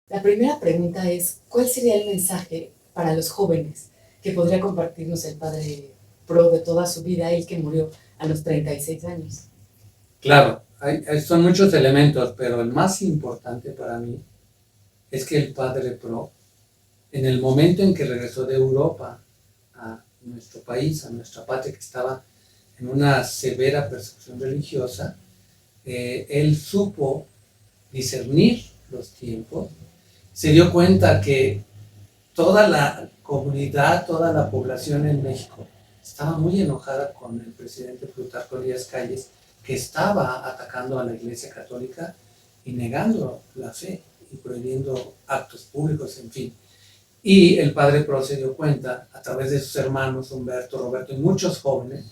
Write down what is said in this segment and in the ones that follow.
La primera pregunta es, ¿cuál sería el mensaje para los jóvenes que podría compartirnos el padre Pro de toda su vida, él que murió a los 36 años? Claro, son muchos elementos, pero el más importante para mí es que el padre Pro, en el momento en que regresó de Europa a nuestro país, a nuestra patria, que estaba en una severa persecución religiosa, él supo discernir los tiempos, se dio cuenta que toda la comunidad, toda la población en México estaba muy enojada con el presidente Plutarco Elías Calles, que estaba atacando a la Iglesia Católica y negando la fe y prohibiendo actos públicos, en fin. Y el padre Pro se dio cuenta, a través de sus hermanos Humberto, Roberto y muchos jóvenes,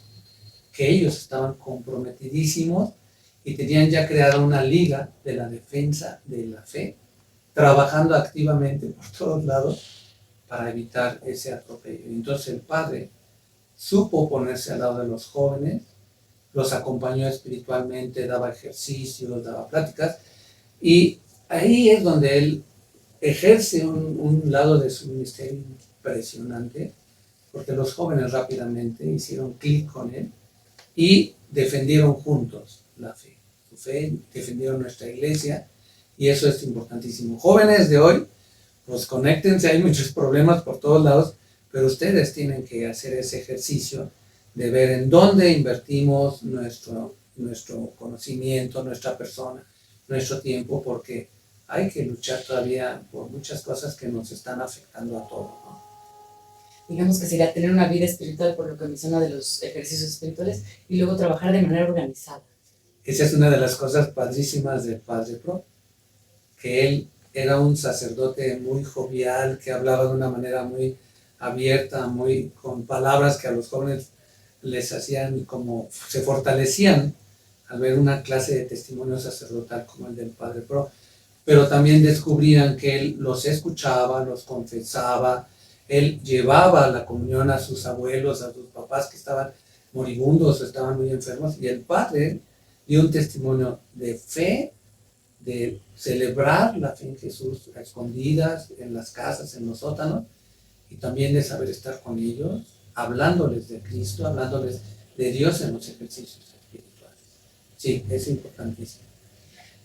que ellos estaban comprometidísimos y tenían ya creada una liga de la defensa de la fe, trabajando activamente por todos lados para evitar ese atropello. Entonces el padre supo ponerse al lado de los jóvenes, los acompañó espiritualmente, daba ejercicios, daba pláticas, y ahí es donde él ejerce un lado de su ministerio impresionante, porque los jóvenes rápidamente hicieron clic con él y defendieron juntos la fe, su fe, defendieron nuestra iglesia, y eso es importantísimo. Jóvenes de hoy, pues conéctense, hay muchos problemas por todos lados, pero ustedes tienen que hacer ese ejercicio de ver en dónde invertimos nuestro conocimiento, nuestra persona, nuestro tiempo, porque hay que luchar todavía por muchas cosas que nos están afectando a todos, ¿no? Digamos que sería tener una vida espiritual, por lo que menciona de los ejercicios espirituales, y luego trabajar de manera organizada. Esa es una de las cosas padrísimas del Padre Pro, que él era un sacerdote muy jovial, que hablaba de una manera muy abierta, muy con palabras que a los jóvenes les hacían como, se fortalecían al ver una clase de testimonio sacerdotal como el del Padre Pro, pero también descubrían que él los escuchaba, los confesaba, él llevaba la comunión a sus abuelos, a sus papás que estaban moribundos o estaban muy enfermos, y el Padre dio un testimonio de fe, de celebrar la fe en Jesús a escondidas, en las casas, en los sótanos, y también de saber estar con ellos, hablándoles de Cristo, hablándoles de Dios en los ejercicios espirituales. Sí, es importantísimo.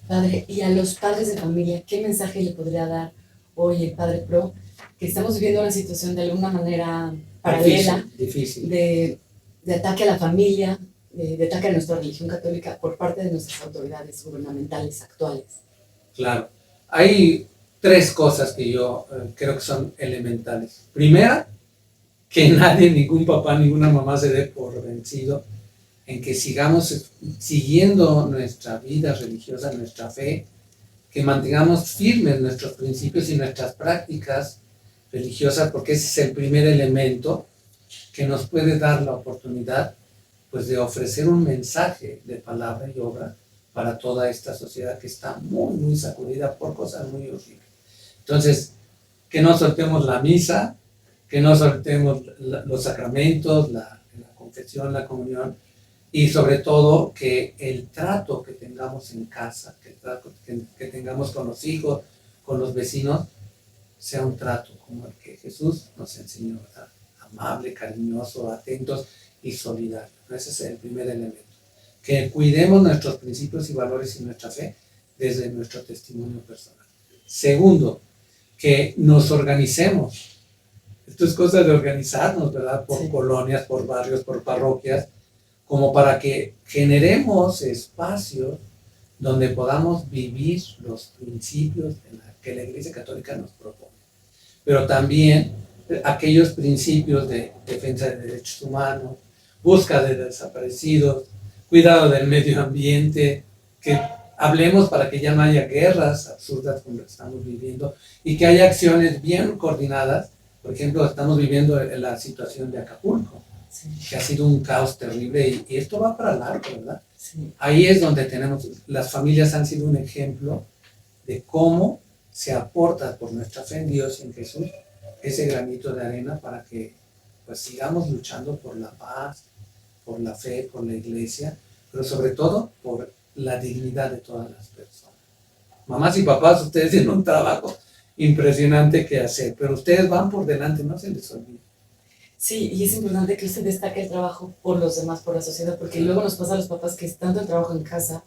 Padre, y a los padres de familia, ¿qué mensaje le podría dar hoy el Padre Pro? Que estamos viviendo una situación de alguna manera paralela, difícil. De ataque a la familia, de ataque a nuestra religión católica por parte de nuestras autoridades gubernamentales actuales. Claro, hay tres cosas que yo creo que son elementales. Primera, que nadie, ningún papá, ninguna mamá se dé por vencido en que sigamos siguiendo nuestra vida religiosa, nuestra fe, que mantengamos firmes nuestros principios y nuestras prácticas religiosas, porque ese es el primer elemento que nos puede dar la oportunidad, pues, de ofrecer un mensaje de palabra y obra para toda esta sociedad que está muy, muy sacudida por cosas muy horribles. Entonces, que no soltemos la misa, que no soltemos los sacramentos, la confesión, la comunión, y sobre todo que el trato que tengamos en casa, que el trato que tengamos con los hijos, con los vecinos, sea un trato como el que Jesús nos enseñó, ¿verdad? Amable, cariñoso, atentos y solidario. Ese es el primer elemento. Que cuidemos nuestros principios y valores y nuestra fe desde nuestro testimonio personal. Segundo, que nos organicemos. Esto es cosa de organizarnos, ¿verdad? Por colonias, por barrios, por parroquias, como para que generemos espacios donde podamos vivir los principios que la Iglesia Católica nos propone. Pero también aquellos principios de defensa de derechos humanos, búsqueda de desaparecidos, cuidado del medio ambiente, que hablemos para que ya no haya guerras absurdas como las que estamos viviendo y que haya acciones bien coordinadas. Por ejemplo, estamos viviendo la situación de Acapulco, sí, que ha sido un caos terrible y esto va para largo, ¿verdad? Sí. Ahí es donde tenemos, las familias han sido un ejemplo de cómo se aporta por nuestra fe en Dios y en Jesús ese granito de arena para que, pues, sigamos luchando por la paz, por la fe, por la iglesia, pero sobre todo por la dignidad de todas las personas. Mamás y papás, ustedes tienen un trabajo impresionante que hacer, pero ustedes van por delante, no se les olvide. Sí, y es importante que usted destaque el trabajo por los demás, por la sociedad, porque luego nos pasa a los papás que es tanto el trabajo en casa,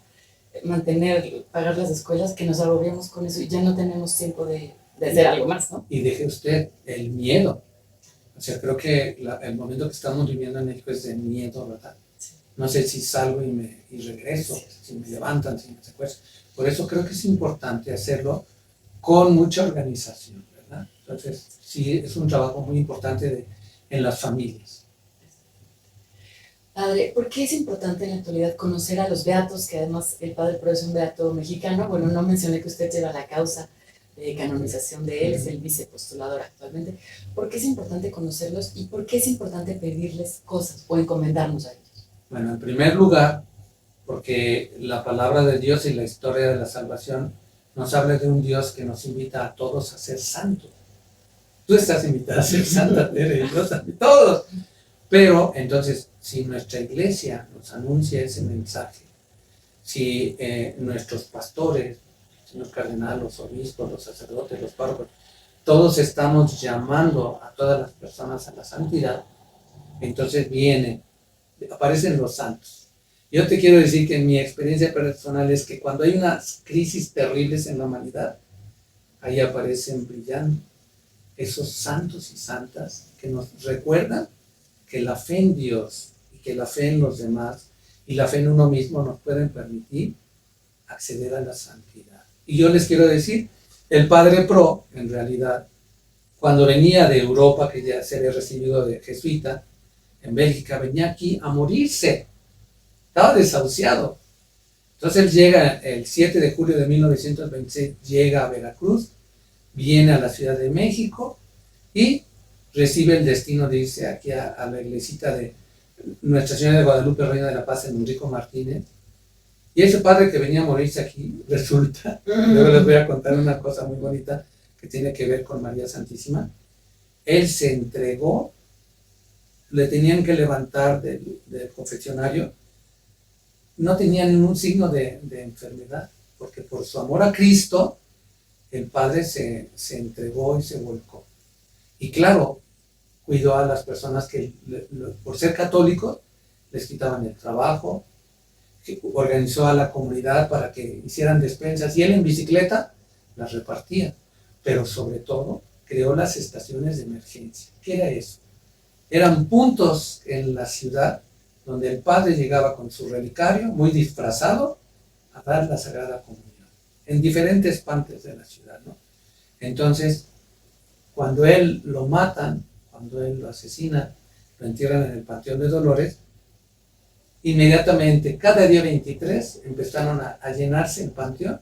mantener, pagar las escuelas, que nos agobiamos con eso y ya no tenemos tiempo de hacer algo más, ¿no? Y deje usted el miedo. O sea, creo que el momento que estamos viviendo en México es de miedo, ¿verdad? Sí. No sé si salgo y regreso, si me levantan, si me secuestran. Por eso creo que es importante hacerlo con mucha organización, ¿verdad? Entonces, sí, es un trabajo muy importante en las familias. Padre, ¿por qué es importante en la actualidad conocer a los beatos, que además el Padre Pro es un beato mexicano? Bueno, no mencioné que usted lleva la causa de canonización de él, es el vicepostulador actualmente. ¿Por qué es importante conocerlos y por qué es importante pedirles cosas o encomendarnos a ellos? Bueno, en primer lugar, porque la palabra de Dios y la historia de la salvación nos habla de un Dios que nos invita a todos a ser santos. Tú estás invitada a ser santa, Tere, y yo también, todos. Pero entonces, si nuestra iglesia nos anuncia ese mensaje, si nuestros pastores, señor cardenal, los obispos, los sacerdotes, los párrocos, todos estamos llamando a todas las personas a la santidad, entonces aparecen los santos. Yo te quiero decir que en mi experiencia personal es que cuando hay unas crisis terribles en la humanidad, ahí aparecen brillando esos santos y santas que nos recuerdan que la fe en Dios y que la fe en los demás y la fe en uno mismo nos pueden permitir acceder a la santidad. Y yo les quiero decir, el Padre Pro, en realidad, cuando venía de Europa, que ya se había recibido de jesuita, en Bélgica, venía aquí a morirse. Estaba desahuciado. Entonces él llega el 7 de julio de 1926, llega a Veracruz, viene a la Ciudad de México y recibe el destino de irse aquí a la iglesita de Nuestra Señora de Guadalupe, Reina de la Paz, en Enrico Martínez. Y ese padre que venía a morirse aquí, resulta, luego les voy a contar una cosa muy bonita que tiene que ver con María Santísima. Él se entregó, le tenían que levantar del confesionario, no tenía ningún signo de enfermedad, porque por su amor a Cristo, el padre se entregó y se volcó. Y claro, cuidó a las personas que por ser católicos les quitaban el trabajo, que organizó a la comunidad para que hicieran despensas y él en bicicleta las repartía, pero sobre todo creó las estaciones de emergencia. ¿Qué era eso? Eran puntos en la ciudad donde el padre llegaba con su relicario, muy disfrazado, a dar la Sagrada Comunión, en diferentes partes de la ciudad, ¿no? Entonces, cuando él lo matan, cuando él lo asesina, lo entierran en el Panteón de Dolores, inmediatamente, cada día 23, empezaron a llenarse el panteón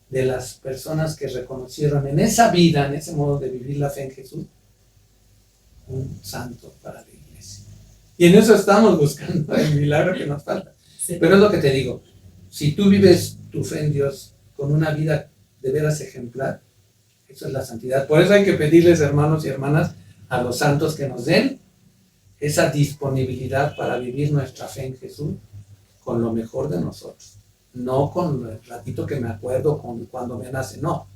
de las personas que reconocieron en esa vida, en ese modo de vivir la fe en Jesús, un santo para la iglesia. Y en eso estamos buscando el milagro que nos falta. Sí. Pero es lo que te digo, si tú vives tu fe en Dios con una vida de veras ejemplar, eso es la santidad. Por eso hay que pedirles, hermanos y hermanas, a los santos que nos den esa disponibilidad para vivir nuestra fe en Jesús con lo mejor de nosotros. No con el ratito que me acuerdo, con cuando me nace, no.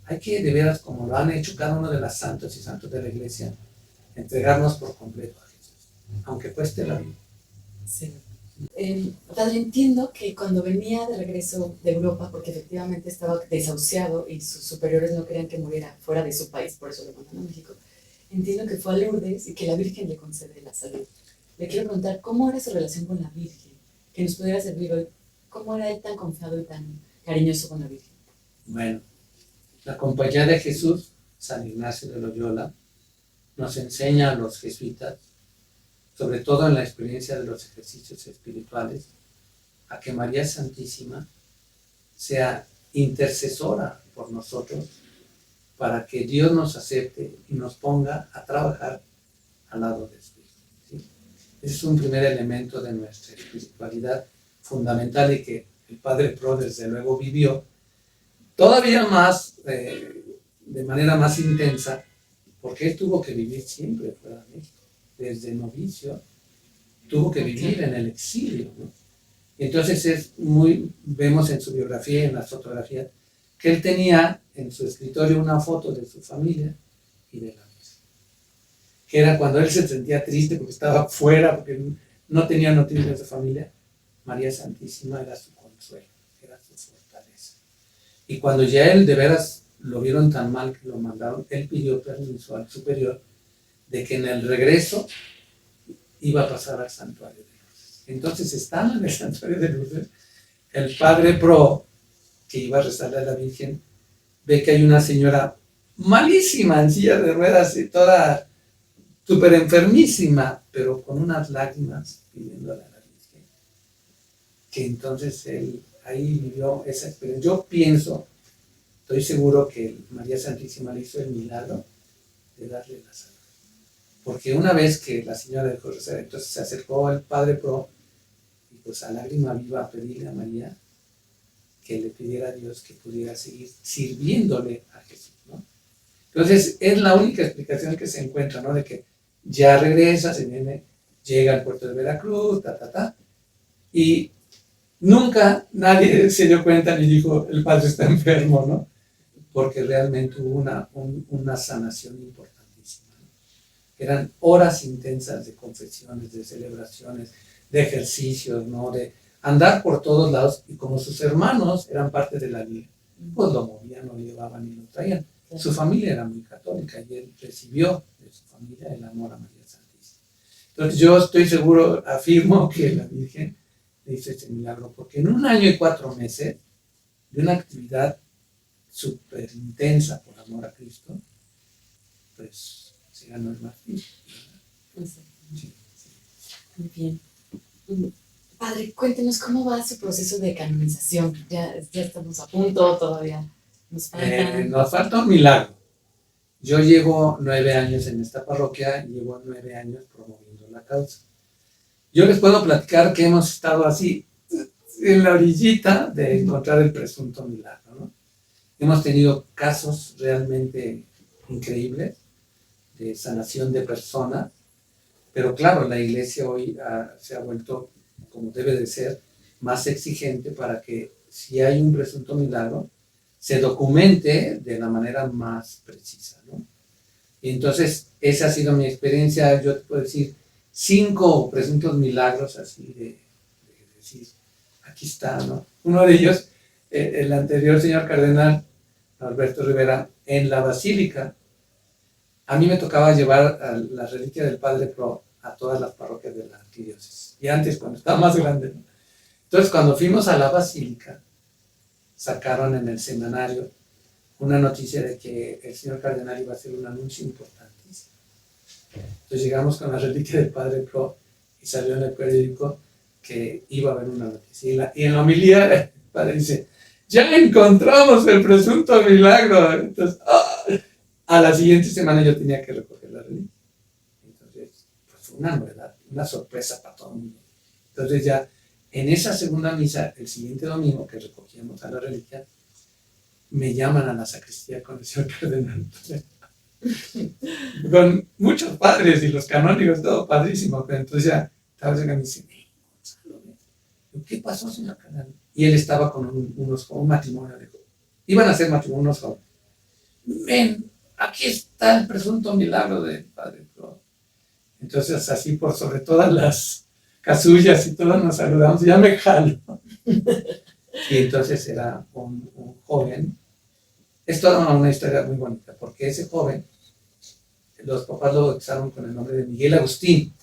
Hay que, de veras, como lo han hecho cada uno de las santos y santos de la iglesia, entregarnos por completo a Jesús, aunque cueste la vida. Sí. Padre, entiendo que cuando venía de regreso de Europa, porque efectivamente estaba desahuciado y sus superiores no querían que muriera fuera de su país, por eso lo mandan a México, entiendo que fue a Lourdes y que la Virgen le concede la salud. Le quiero preguntar, ¿cómo era su relación con la Virgen? Que nos pudiera servir hoy. ¿Cómo era él tan confiado y tan cariñoso con la Virgen? Bueno, la Compañía de Jesús, San Ignacio de Loyola, nos enseña a los jesuitas, sobre todo en la experiencia de los ejercicios espirituales, a que María Santísima sea intercesora por nosotros para que Dios nos acepte y nos ponga a trabajar al lado de su Hijo, ¿sí? Ese es un primer elemento de nuestra espiritualidad fundamental y que el Padre Pro desde luego vivió todavía más, de manera más intensa, porque él tuvo que vivir siempre fuera de México. Desde novicio tuvo que vivir en el exilio, ¿no? Y entonces vemos en su biografía, en las fotografías, que él tenía en su escritorio una foto de su familia y de la Virgen. Que era cuando él se sentía triste porque estaba fuera, porque no tenía noticias de su familia, María Santísima era su consuelo, era su fortaleza. Y cuando ya él de veras lo vieron tan mal que lo mandaron, él pidió permiso al superior de que en el regreso iba a pasar al santuario de Lourdes. Entonces, estando en el santuario de Lourdes, el padre pro, que iba a rezarle a la Virgen, ve que hay una señora malísima en silla de ruedas y toda súper enfermísima, pero con unas lágrimas pidiéndole a la Virgen. Que entonces él ahí vivió esa experiencia. Yo pienso, estoy seguro que María Santísima le hizo el milagro de darle la salud. Porque una vez que la señora dejó de rezar, entonces se acercó al padre pro y pues a lágrima viva a pedirle a María que le pidiera a Dios que pudiera seguir sirviéndole a Jesús, ¿no? Entonces es la única explicación que se encuentra, ¿no? De que ya regresa, se viene, llega al puerto de Veracruz, y nunca nadie se dio cuenta ni dijo el padre está enfermo, ¿no? Porque realmente hubo una sanación importantísima, ¿no? Eran horas intensas de confesiones, de celebraciones, de ejercicios, ¿no? De andar por todos lados, y como sus hermanos eran parte de la vida, pues lo movían, lo llevaban y lo traían. Su familia era muy católica y él recibió de su familia el amor a María Santísima. Entonces yo estoy seguro, afirmo que la Virgen le hizo este milagro, porque en 1 año y 4 meses de una actividad súper intensa por amor a Cristo, pues se ganó el martirio. Sí. Muy bien. Padre, cuéntenos cómo va su proceso de canonización. Ya estamos a punto, todavía nos falta. Nos falta un milagro. Yo llevo 9 años en esta parroquia y llevo 9 años promoviendo la causa. Yo les puedo platicar que hemos estado así en la orillita de encontrar el presunto milagro, ¿no? Hemos tenido casos realmente increíbles de sanación de personas, pero claro, la iglesia hoy se ha vuelto, como debe de ser, más exigente para que si hay un presunto milagro, se documente de la manera más precisa, ¿no? Y entonces, esa ha sido mi experiencia. Yo te puedo decir 5 presuntos milagros así de decir, aquí está, ¿no? Uno de ellos, el anterior señor cardenal, Alberto Rivera, en la basílica, a mí me tocaba llevar a la reliquia del Padre Pro a todas las parroquias de la arquidiócesis. Y antes, cuando estaba más grande, ¿no? Entonces, cuando fuimos a la basílica, sacaron en el semanario una noticia de que el señor cardenal iba a hacer un anuncio importantísimo. Entonces llegamos con la reliquia del Padre Pro y salió en el periódico que iba a haber una noticia. Y en la homilía el padre dice, ya encontramos el presunto milagro. Entonces, a la siguiente semana yo tenía que recoger la reliquia. Entonces, pues fue una novedad, una sorpresa para todo el mundo. Entonces ya en esa segunda misa, el siguiente domingo que recogíamos a la reliquia, me llaman a la sacristía con el señor cardenal. Con muchos padres y los canónigos, todo padrísimo. Pero entonces ya estaba cerca y me dice, ¿qué pasó, señor cardenal? Y él estaba con un matrimonio. Iban a hacer matrimonio unos jóvenes. Ven, aquí está el presunto milagro del Padre Pro. Entonces así por sobre todas las casullas y todos nos saludamos, ya me jalo. Y entonces era un joven. Es toda una historia muy bonita, porque ese joven, los papás lo bautizaron con el nombre de Miguel Agustín.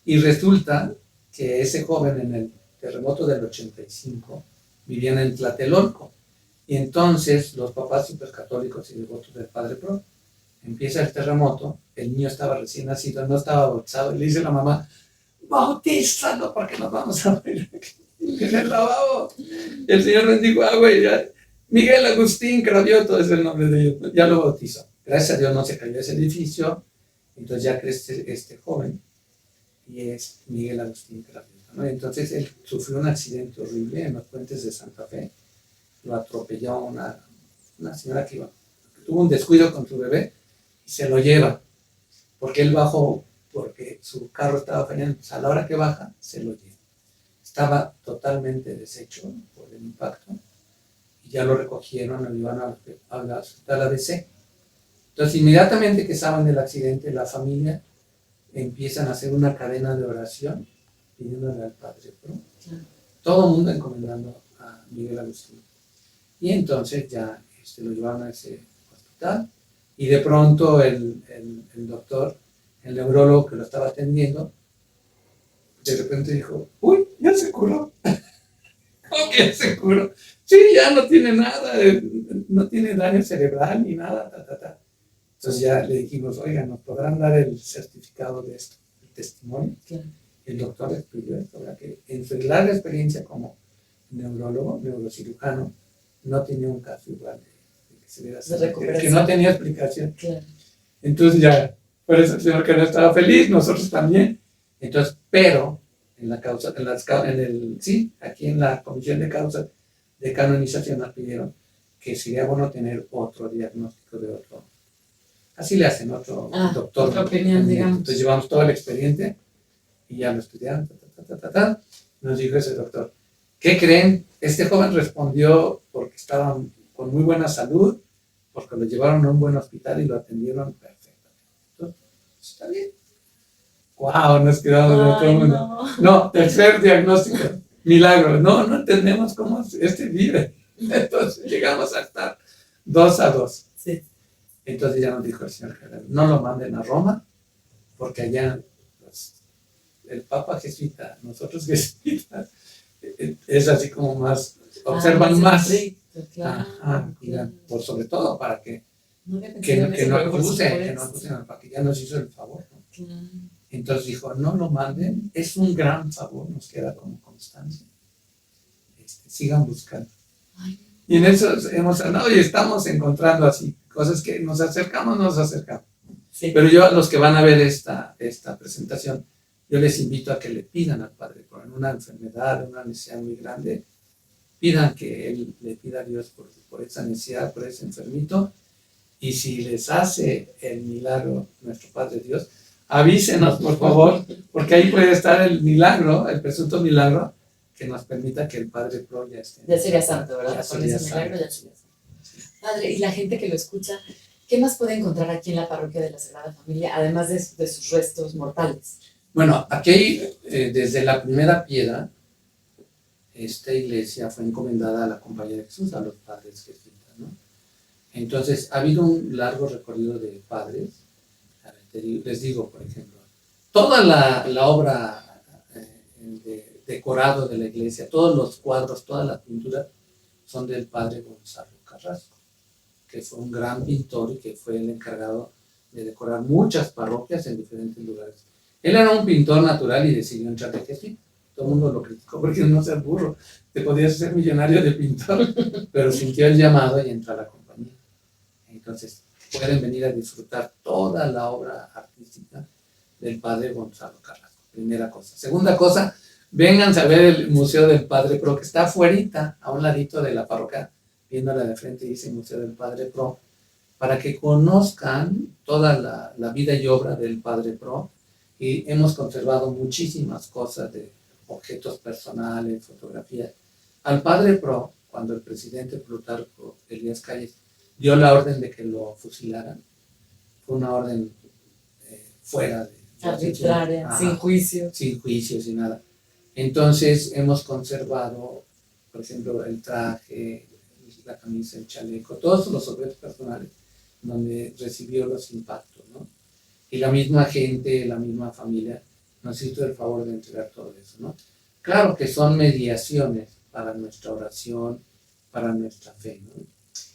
Y resulta que ese joven en el terremoto del 85 vivían en Tlatelolco. Y entonces los papás supercatólicos y devotos del Padre Pro, empieza el terremoto, el niño estaba recién nacido, no estaba bautizado, y le dice a la mamá, bautízalo porque nos vamos a morir en el lavabo. Y el Señor bendijo agua y ya, Miguel Agustín Cravioto es el nombre de ellos, ya lo bautizó. Gracias a Dios no se cayó ese edificio, entonces ya crece este joven y es Miguel Agustín Cravioto, ¿no? Entonces él sufrió un accidente horrible en los puentes de Santa Fe, lo atropelló una señora que tuvo un descuido con su bebé y se lo lleva, porque él bajó, porque su carro estaba fallando, a la hora que baja, se lo lleva. Estaba totalmente deshecho por el impacto y ya lo recogieron, lo llevaron al hospital ABC. Entonces, inmediatamente que saben del accidente, la familia empiezan a hacer una cadena de oración pidiéndole al Padre Pro. Todo el mundo encomendando a Miguel Agustín. Y entonces ya lo llevaron a ese hospital y de pronto el doctor, el neurólogo que lo estaba atendiendo, de repente dijo, uy, ya se curó. ¿Cómo que ya se curó? Sí, ya no tiene nada, no tiene daño cerebral ni nada, Entonces ya le dijimos, oiga, ¿nos podrán dar el certificado de esto, el testimonio? Claro. El doctor le explicó esto, ¿verdad? Que en su larga experiencia como neurólogo, neurocirujano, no tenía un caso igual de que se diera que no tenía explicación. Claro. Entonces ya, por eso el señor que no estaba feliz, nosotros también. Entonces, pero en la causa, aquí en la comisión de causa de canonización nos pidieron que sería bueno tener otro diagnóstico de otro. Así le hacen otro doctor. Otra opinión, digamos. Entonces llevamos todo el expediente y ya lo estudiaron. Nos dijo ese doctor, ¿qué creen? Este joven respondió porque estaba con muy buena salud, porque lo llevaron a un buen hospital y lo atendieron perfectamente. Entonces, está bien. ¡Wow! Nos quedamos de todo el mundo. No, tercer diagnóstico. Milagro. No entendemos cómo vive. Entonces llegamos a estar 2-2. Sí. Entonces ya nos dijo el señor general, no lo manden a Roma, porque allá pues, el Papa jesuita, nosotros jesuitas, es así como más, observan más. Sí, claro, claro. Por sobre todo para que no acusen, para que ya nos hizo el favor. ¿No? Claro. Entonces dijo, no lo manden, es un gran favor, nos queda como constancia. Sigan buscando. Ay. Y en eso hemos andado y estamos encontrando así cosas que nos acercamos. Sí. Pero yo a los que van a ver esta presentación, yo les invito a que le pidan al Padre por una enfermedad, una necesidad muy grande, pidan que Él le pida a Dios por esa necesidad, por ese enfermito, y si les hace el milagro nuestro Padre Dios, avísenos por favor, porque ahí puede estar el milagro, el presunto milagro, que nos permita que el Padre Pro ya esté. Ya sería santo, ¿verdad? Con ese milagro ya sería santo. Padre, y la gente que lo escucha, ¿qué más puede encontrar aquí en la parroquia de la Sagrada Familia, además de sus restos mortales? Bueno, aquí desde la primera piedra, esta iglesia fue encomendada a la Compañía de Jesús, a los padres jesuitas, ¿no? Entonces, ha habido un largo recorrido de padres. Les digo, por ejemplo, toda la obra de decorado de la iglesia, todos los cuadros, todas las pinturas son del padre Gonzalo Carrasco, que fue un gran pintor y que fue el encargado de decorar muchas parroquias en diferentes lugares. Él era un pintor natural y decidió entrar de jesuita. Todo el mundo lo criticó porque no seas burro, te podías ser millonario de pintor, pero sintió el llamado y entró a la compañía. Entonces, pueden venir a disfrutar toda la obra artística del padre Gonzalo Carrasco. Primera cosa. Segunda cosa, vénganse a ver el Museo del Padre Pro, que está afuerita, a un ladito de la parroquia, viéndola de frente, dice Museo del Padre Pro, para que conozcan toda la vida y obra del Padre Pro. Y hemos conservado muchísimas cosas de objetos personales, fotografías. Al Padre Pro, cuando el presidente Plutarco Elías Calles dio la orden de que lo fusilaran, fue una orden fuera de arbitraria, sin juicio. Sin juicio, sin nada. Entonces hemos conservado, por ejemplo, el traje, la camisa, el chaleco, todos los objetos personales donde recibió los impactos, ¿no? Y la misma gente, la misma familia nos hizo el favor de entregar todo eso, ¿no? Claro que son mediaciones para nuestra oración, para nuestra fe, ¿no?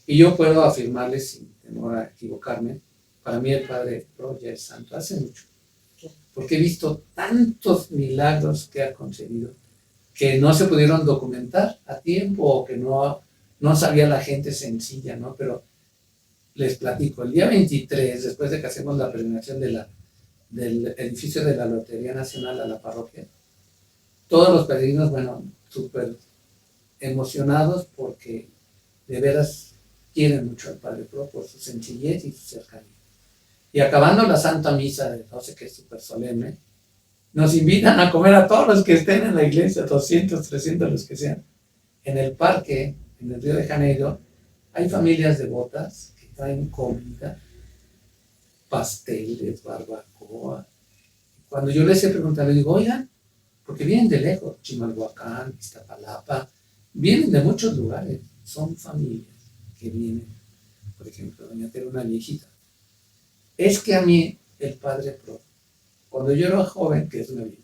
Y yo puedo afirmarles, sin temor a equivocarme, para mí el Padre Pro ya es santo, hace mucho. Porque he visto tantos milagros que ha concedido que no se pudieron documentar a tiempo o que no sabía la gente sencilla, ¿no? Pero les platico, el día 23, después de que hacemos la peregrinación del edificio de la Lotería Nacional a la parroquia, todos los peregrinos, bueno, súper emocionados porque de veras quieren mucho al Padre Pro por su sencillez y su cercanía. Y acabando la Santa Misa de 12, que es súper solemne, nos invitan a comer a todos los que estén en la iglesia, 200, 300, los que sean, en el parque, en el Río de Janeiro, hay familias devotas que traen comida, pasteles, barbacoa. Cuando yo les he preguntado, les digo, oigan, porque vienen de lejos, Chimalhuacán, Iztapalapa, vienen de muchos lugares, son familias que vienen. Por ejemplo, doña Tere, una viejita. Es que a mí, el Padre Pro, cuando yo era joven, que es una viejita,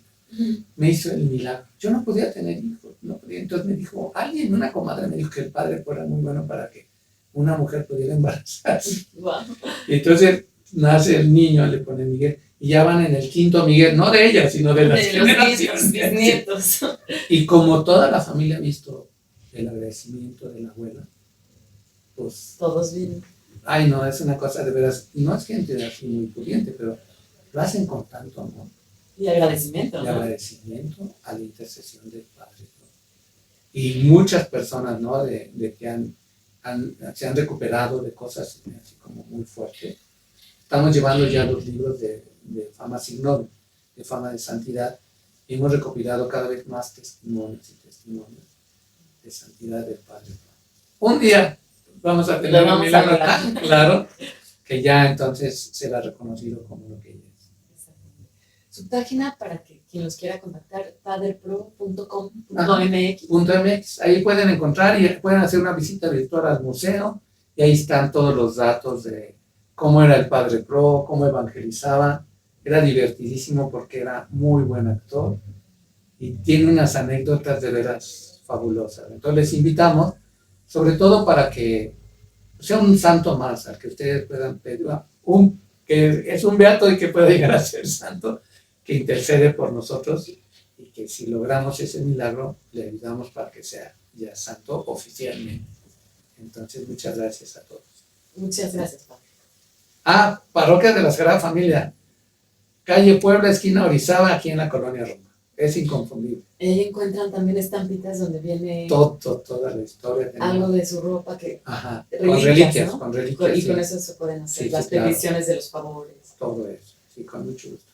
me hizo el milagro. Yo no podía tener hijos, no podía. Entonces me dijo, una comadre me dijo que el Padre Pro era muy bueno para que una mujer pudiera embarazarse. Wow. Y entonces nace el niño, le pone Miguel, y ya van en el quinto Miguel, no de ella, sino de las generaciones. Mis nietos. Y como toda la familia ha visto el agradecimiento de la abuela, pues... Todos vienen. Ay, no, es una cosa de veras, no es gente así muy pudiente, pero lo hacen con tanto amor. Y agradecimiento, Y ¿no? agradecimiento a la intercesión del Padre, ¿no? Y muchas personas, ¿no? De que se han recuperado de cosas así como muy fuertes. Estamos llevando ya 2 libros de fama signorum, de fama de santidad, y hemos recopilado cada vez más testimonios y testimonios de santidad del Padre. Un día vamos a tener un milagro tan claro que ya entonces será reconocido como lo que ella es. Su página, para que quien los quiera contactar, padrepro.com.mx. .mx. Ahí pueden encontrar y pueden hacer una visita virtual al museo, y ahí están todos los datos de cómo era el Padre Pro, cómo evangelizaba. Era divertidísimo porque era muy buen actor y tiene unas anécdotas de veras fabulosas. Entonces les invitamos, sobre todo para que sea un santo más al que ustedes puedan pedir, que es un beato y que pueda llegar a ser santo, que intercede por nosotros, y que si logramos ese milagro, le ayudamos para que sea ya santo oficialmente. Entonces, muchas gracias a todos. Muchas gracias, Padre. Parroquia de la Sagrada Familia, calle Puebla, esquina Orizaba, aquí en la colonia Roma. Es inconfundible. Ahí encuentran también estampitas donde viene Toda la historia. algo de su ropa que... Ajá, reliquias, ¿no? con reliquias. Y sí. con eso se pueden hacer Sí, las claro. peticiones de los favores. Todo eso, sí, con mucho gusto.